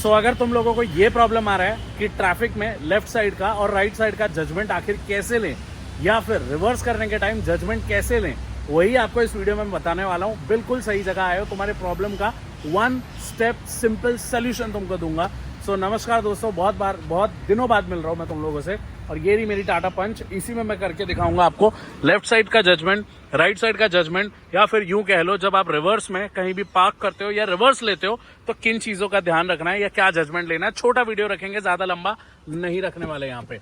सो अगर तुम लोगों को ये प्रॉब्लम आ रहा है कि ट्रैफिक में लेफ्ट साइड का और राइट साइड का जजमेंट आखिर कैसे लें या फिर रिवर्स करने के टाइम जजमेंट कैसे लें, वही आपको इस वीडियो में बताने वाला हूँ। बिल्कुल सही जगह आए हो, तुम्हारे प्रॉब्लम का वन स्टेप सिंपल सोल्यूशन तुमको दूंगा। सो नमस्कार दोस्तों, बहुत दिनों बाद मिल रहा हूँ मैं तुम लोगों से, और ये रही मेरी टाटा पंच। इसी में मैं करके दिखाऊंगा आपको लेफ्ट साइड का जजमेंट, राइट साइड का जजमेंट, या फिर यूं कह लो जब आप रिवर्स में कहीं भी पार्क करते हो या रिवर्स लेते हो तो किन चीजों का ध्यान रखना है या क्या जजमेंट लेना है। छोटा वीडियो रखेंगे, ज्यादा लंबा नहीं रखने वाले यहाँ पे।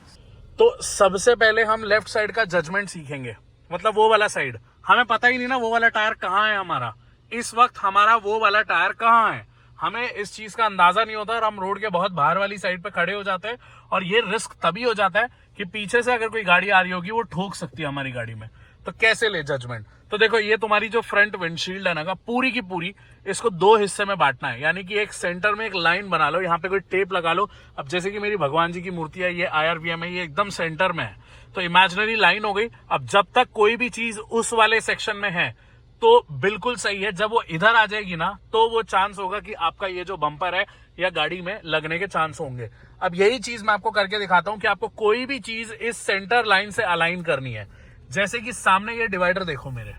तो सबसे पहले हम लेफ्ट साइड का जजमेंट सीखेंगे, मतलब वो वाला साइड। हमें पता ही नहीं ना वो वाला टायर कहाँ है हमारा, इस वक्त हमारा वो वाला टायर कहाँ है, हमें इस चीज का अंदाजा नहीं होता और हम रोड के बहुत बाहर वाली साइड पे खड़े हो जाते हैं। और ये रिस्क तभी हो जाता है कि पीछे से अगर कोई गाड़ी आ रही होगी वो ठोक सकती है हमारी गाड़ी में। तो कैसे ले जजमेंट? तो देखो, ये तुम्हारी जो फ्रंट विंडशील्ड है ना, पूरी की पूरी इसको दो हिस्से में बांटना है। यानी कि एक सेंटर में एक लाइन बना लो, यहाँ पे कोई टेप लगा लो। अब जैसे कि मेरी भगवान जी की मूर्ति है, ये IRBM है, ये एकदम सेंटर में है, तो इमेजिनरी लाइन हो गई। अब जब तक कोई भी चीज उस वाले सेक्शन में है तो बिल्कुल सही है। जब वो इधर आ जाएगी ना तो वो चांस होगा कि आपका ये जो बम्पर है या गाड़ी में लगने के चांस होंगे। अब यही चीज मैं आपको करके दिखाता हूं कि आपको कोई भी चीज इस सेंटर लाइन से अलाइन करनी है। जैसे कि सामने ये डिवाइडर देखो मेरे,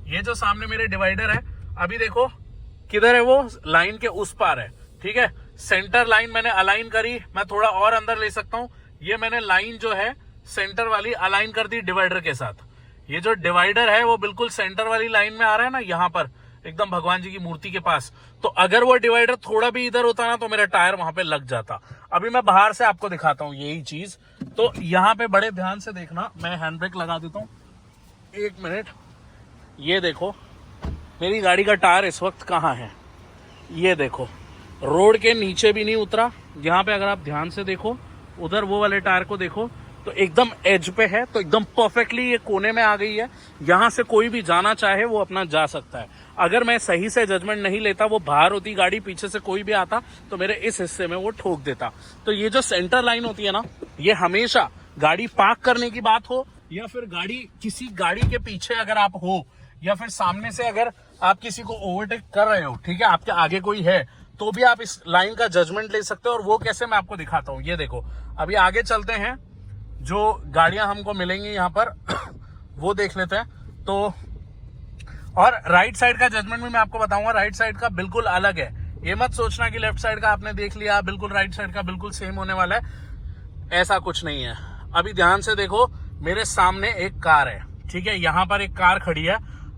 ये जो सामने मेरे डिवाइडर है, अभी देखो किधर है, वो लाइन के उस पार है। ठीक है, सेंटर लाइन मैंने अलाइन करी, मैं थोड़ा और अंदर ले सकता हूं। ये मैंने लाइन जो है सेंटर वाली अलाइन कर दी डिवाइडर के साथ। ये जो डिवाइडर है वो बिल्कुल सेंटर वाली लाइन में आ रहा है ना, यहाँ पर एकदम भगवान जी की मूर्ति के पास। तो अगर वो डिवाइडर थोड़ा भी इधर होता ना तो मेरा टायर वहां पे लग जाता। अभी मैं बाहर से आपको दिखाता हूँ यही चीज। तो यहाँ पे बड़े ध्यान से देखना, मैं हैंड ब्रेक लगा देता हूँ, 1 मिनट। ये देखो मेरी गाड़ी का टायर इस वक्त कहाँ है, ये देखो रोड के नीचे भी नहीं उतरा। यहाँ पे अगर आप ध्यान से देखो, उधर वो वाले टायर को देखो तो एकदम एज पे है, तो एकदम परफेक्टली ये कोने में आ गई है। यहां से कोई भी जाना चाहे वो अपना जा सकता है। अगर मैं सही से जजमेंट नहीं लेता, वो बाहर होती गाड़ी, पीछे से कोई भी आता तो मेरे इस हिस्से में वो ठोक देता। तो ये जो सेंटर लाइन होती है ना, ये हमेशा गाड़ी पार्क करने की बात हो या फिर गाड़ी किसी गाड़ी के पीछे अगर आप हो, या फिर सामने से अगर आप किसी को ओवरटेक कर रहे हो, ठीक है, आपके आगे कोई है, तो भी आप इस लाइन का जजमेंट ले सकते हो। और वो कैसे, मैं आपको दिखाता हूँ। ये देखो, अभी आगे चलते हैं, जो गाड़ियां हमको मिलेंगी यहाँ पर वो देख लेते हैं। तो और राइट साइड का जजमेंट भी मैं आपको बताऊंगा, राइट साइड का बिल्कुल अलग है। ये मत सोचना कि लेफ्ट साइड का आपने देख लिया बिल्कुल राइट साइड का बिल्कुल सेम होने वाला है, ऐसा कुछ नहीं है। अभी ध्यान से देखो, मेरे सामने एक कार है, ठीक है, यहाँ पर एक कार खड़ी है।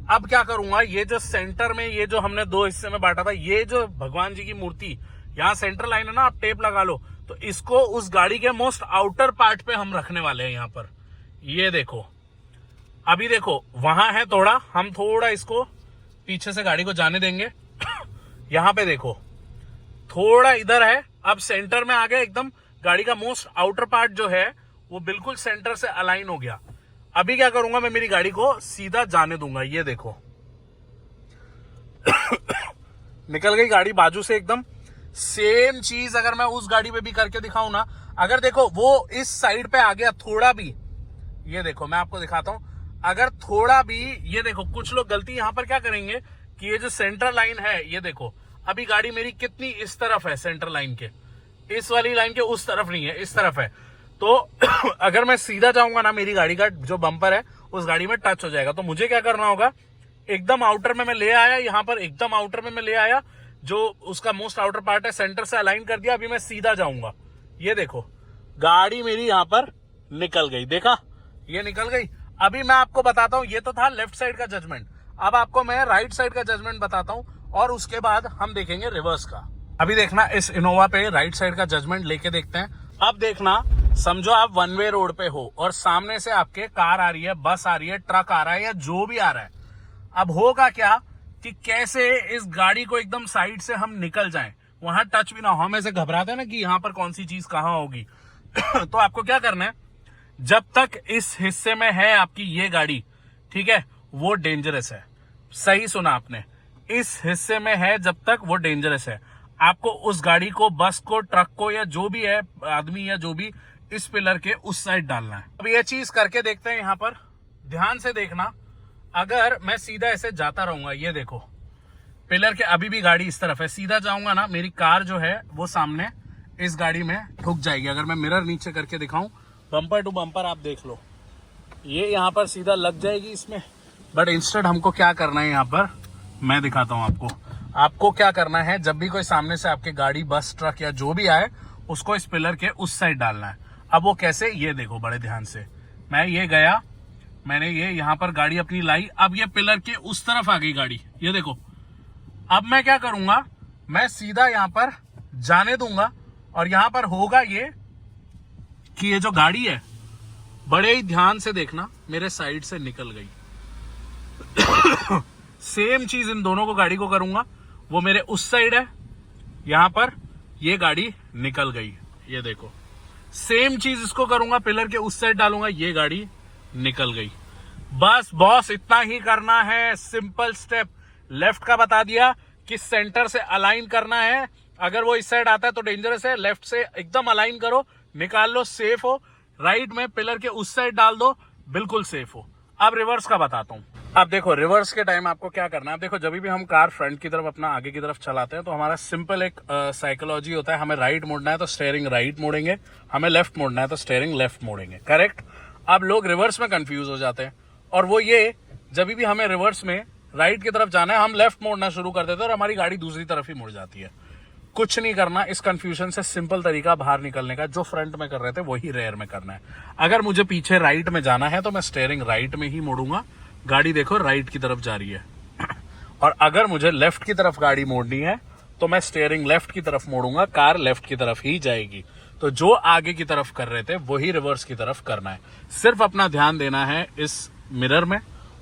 अब क्या करूंगा, ये जो सेंटर में, ये जो हमने दो हिस्से में बांटा था, ये जो भगवान जी की मूर्ति यहाँ सेंटर लाइन है ना, आप टेप लगा लो, तो इसको उस गाड़ी के मोस्ट आउटर पार्ट पे हम रखने वाले हैं यहाँ पर। ये देखो, अभी देखो वहां है थोड़ा, हम थोड़ा इसको पीछे से गाड़ी को जाने देंगे। यहाँ पे देखो थोड़ा इधर है, अब सेंटर में आ गया एकदम। गाड़ी का मोस्ट आउटर पार्ट जो है वो बिल्कुल सेंटर से अलाइन हो गया। अभी क्या करूंगा, मैं मेरी गाड़ी को सीधा जाने दूंगा। ये देखो निकल गई गाड़ी बाजू से एकदम। सेम चीज अगर मैं उस गाड़ी पे भी करके दिखाऊं ना, अगर देखो वो इस साइड पे आ गया थोड़ा भी, ये देखो मैं आपको दिखाता हूं, अगर थोड़ा भी, ये देखो कुछ लोग गलती यहां पर क्या करेंगे कि ये जो सेंटर लाइन है, ये देखो अभी गाड़ी मेरी कितनी इस तरफ है, सेंटर लाइन के इस वाली लाइन के उस तरफ नहीं है, इस तरफ है। तो अगर मैं सीधा जाऊंगा ना, मेरी गाड़ी का जो बम्पर है उस गाड़ी में टच हो जाएगा। तो मुझे क्या करना होगा, एकदम आउटर में मैं ले आया, यहाँ पर एकदम आउटर में मैं ले आया, जो उसका मोस्ट आउटर पार्ट है सेंटर से अलाइन कर दिया। अभी मैं सीधा जाऊंगा, ये देखो गाड़ी मेरी यहां पर निकल गई, देखा ये निकल गई। अभी मैं आपको बताता हूं, ये तो था लेफ्ट साइड का जजमेंट। अब आपको मैं राइट साइड का जजमेंट बताता हूं और उसके बाद हम देखेंगे रिवर्स का। अभी देखना, इस इनोवा पे राइट साइड का जजमेंट लेके देखते हैं। अब देखना, समझो आप वन वे रोड पे हो और सामने से आपके कार आ रही है, बस आ रही है, ट्रक आ रहा है, या जो भी आ रहा है। अब होगा क्या कि कैसे इस गाड़ी को एकदम साइड से हम निकल जाएं, वहां टच भी ना हो। हम ऐसे घबराते हैं ना कि यहां पर कौन सी चीज कहां होगी। तो आपको क्या करना है, जब तक इस हिस्से में है आपकी ये गाड़ी, ठीक है, वो डेंजरस है। सही सुना आपने, इस हिस्से में है जब तक वो डेंजरस है। आपको उस गाड़ी को, बस को, ट्रक को, या जो भी है आदमी या जो भी, इस पिलर के उस साइड डालना है। अब ये चीज करके देखते हैं। यहाँ पर ध्यान से देखना, अगर मैं सीधा ऐसे जाता रहूंगा, ये देखो पिलर के अभी भी गाड़ी इस तरफ है, सीधा जाऊंगा ना मेरी कार जो है वो सामने इस गाड़ी में ठुक जाएगी। अगर मैं मिरर नीचे करके दिखाऊं, बम्पर टू बम्पर आप देख लो, ये यहाँ पर सीधा लग जाएगी इसमें। बट इंस्टेड हमको क्या करना है, यहाँ पर मैं दिखाता हूँ आपको क्या करना है। जब भी कोई सामने से आपके गाड़ी, बस, ट्रक या जो भी आए, उसको इस पिलर के उस साइड डालना है। अब वो कैसे, ये देखो बड़े ध्यान से। मैं ये गया, मैंने ये यहाँ पर गाड़ी अपनी लाई, अब ये पिलर के उस तरफ आ गई गाड़ी, ये देखो। अब मैं क्या करूंगा, मैं सीधा यहाँ पर जाने दूंगा और यहाँ पर होगा ये कि ये जो गाड़ी है, बड़े ही ध्यान से देखना, मेरे साइड से निकल गई। सेम चीज इन दोनों को गाड़ी को करूंगा, वो मेरे उस साइड है, यहां पर ये गाड़ी निकल गई, ये देखो। सेम चीज इसको करूंगा, पिलर के उस साइड डालूंगा, ये गाड़ी निकल गई। बस बॉस इतना ही करना है, सिंपल स्टेप। लेफ्ट का बता दिया कि सेंटर से अलाइन करना है, अगर वो इस साइड आता है तो डेंजरस है, लेफ्ट से एकदम अलाइन करो, निकाल लो, सेफ हो। राइट में पिलर के उस साइड डाल दो, बिल्कुल सेफ हो। अब रिवर्स का बताता हूं। अब देखो रिवर्स के टाइम आपको क्या करना है। देखो जब भी हम कार फ्रंट की तरफ, अपना आगे की तरफ चलाते हैं, तो हमारा सिंपल एक साइकोलॉजी होता है, हमें राइट मोड़ना है तो स्टीयरिंग राइट मोड़ेंगे, हमें लेफ्ट मोड़ना है तो स्टीयरिंग लेफ्ट मोड़ेंगे, करेक्ट। अब लोग रिवर्स में कंफ्यूज हो जाते हैं, और वो ये, जब भी हमें रिवर्स में राइट की तरफ जाना है, हम लेफ्ट मोड़ना शुरू कर देते हैं और हमारी गाड़ी दूसरी तरफ ही मुड़ जाती है। कुछ नहीं करना, इस कंफ्यूजन से सिंपल तरीका बाहर निकलने का, जो फ्रंट में कर रहे थे वही रेयर में करना है। अगर मुझे पीछे राइट में जाना है तो मैं स्टीयरिंग राइट में ही मोड़ूंगा, गाड़ी देखो राइट की तरफ जा रही है। और अगर मुझे लेफ्ट की तरफ गाड़ी मोड़नी है तो मैं स्टीयरिंग लेफ्ट की तरफ मोड़ूंगा, कार लेफ्ट की तरफ ही जाएगी। तो जो आगे की तरफ कर रहे थे वही रिवर्स की तरफ करना है। सिर्फ अपना ध्यान देना है इस मिरर में,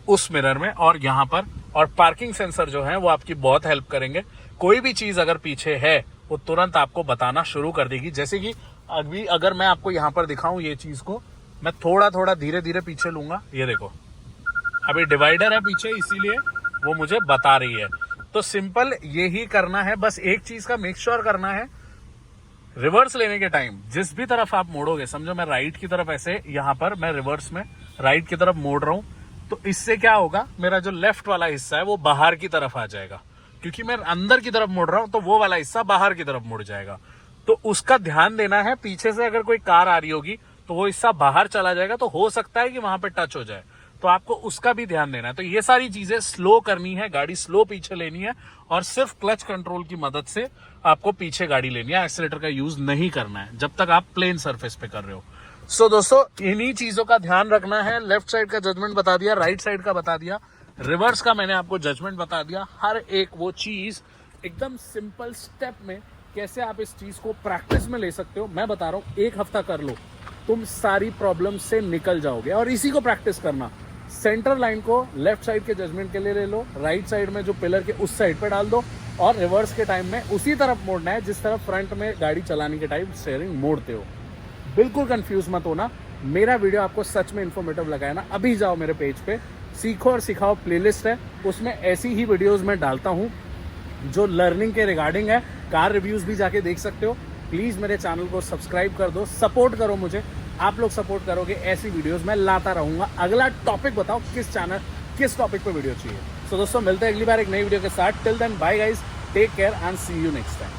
उस मिरर में और यहाँ पर। और पार्किंग सेंसर जो है वो आपकी बहुत हेल्प करेंगे। कोई भी चीज अगर पीछे है वो तुरंत आपको बताना शुरू कर देगी। जैसे कि अभी अगर मैं आपको यहाँ पर दिखाऊं ये चीज को, मैं थोड़ा थोड़ा धीरे धीरे पीछे लूंगा, ये देखो अभी डिवाइडर है पीछे, इसीलिए वो मुझे बता रही है। तो सिंपल यही करना है, बस एक चीज का मेक श्योर करना है, रिवर्स लेने के टाइम जिस भी तरफ आप मोड़ोगे, समझो मैं राइट की तरफ, ऐसे यहाँ पर मैं रिवर्स में राइट की तरफ मोड़ रहा हूं, तो इससे क्या होगा, मेरा जो लेफ्ट वाला हिस्सा है वो बाहर की तरफ आ जाएगा, क्योंकि मैं अंदर की तरफ मुड़ रहा हूं तो वो वाला हिस्सा बाहर की तरफ मुड़ जाएगा। तो उसका ध्यान देना है। पीछे से अगर कोई कार आ रही होगी तो वो हिस्सा बाहर चला जाएगा, तो हो सकता है कि वहां पे टच हो जाए, तो आपको उसका भी ध्यान देना है। तो ये सारी चीजें स्लो करनी है, गाड़ी स्लो पीछे लेनी है, और सिर्फ क्लच कंट्रोल की मदद से आपको पीछे गाड़ी लेनी है। एक्सीलेटर का यूज नहीं करना है जब तक आप प्लेन सरफेस पे कर रहे हो। सो दोस्तों इन्हीं चीजों का ध्यान रखना है। लेफ्ट साइड का जजमेंट बता दिया, राइट साइड का बता दिया, रिवर्स का मैंने आपको जजमेंट बता दिया। हर एक वो चीज एकदम सिंपल स्टेप में कैसे आप इस चीज को प्रैक्टिस में ले सकते हो, मैं बता रहा हूँ। 1 हफ्ता कर लो, तुम सारी प्रॉब्लम से निकल जाओगे। और इसी को प्रैक्टिस करना, सेंटर लाइन को लेफ्ट साइड के जजमेंट के लिए ले लो, राइट साइड में जो पिलर के उस साइड पे डाल दो, और रिवर्स के टाइम में उसी तरफ मोड़ना है जिस तरफ फ्रंट में गाड़ी चलाने के टाइम स्टीयरिंग मोड़ते हो। बिल्कुल कंफ्यूज मत होना। मेरा वीडियो आपको सच में इन्फॉर्मेटिव लगा है ना, अभी जाओ मेरे पेज पे, सीखो और सिखाओ प्लेलिस्ट है, उसमें ऐसी ही वीडियोस मैं डालता हूँ जो लर्निंग के रिगार्डिंग है। कार रिव्यूज भी जाके देख सकते हो। प्लीज मेरे चैनल को सब्सक्राइब कर दो, सपोर्ट करो मुझे। आप लोग सपोर्ट करोगे, ऐसी वीडियोस मैं लाता रहूंगा। अगला टॉपिक बताओ, किस टॉपिक पे वीडियो चाहिए। सो दोस्तों मिलते हैं अगली बार एक नई वीडियो के साथ। Till then bye guys, take care and see you next time.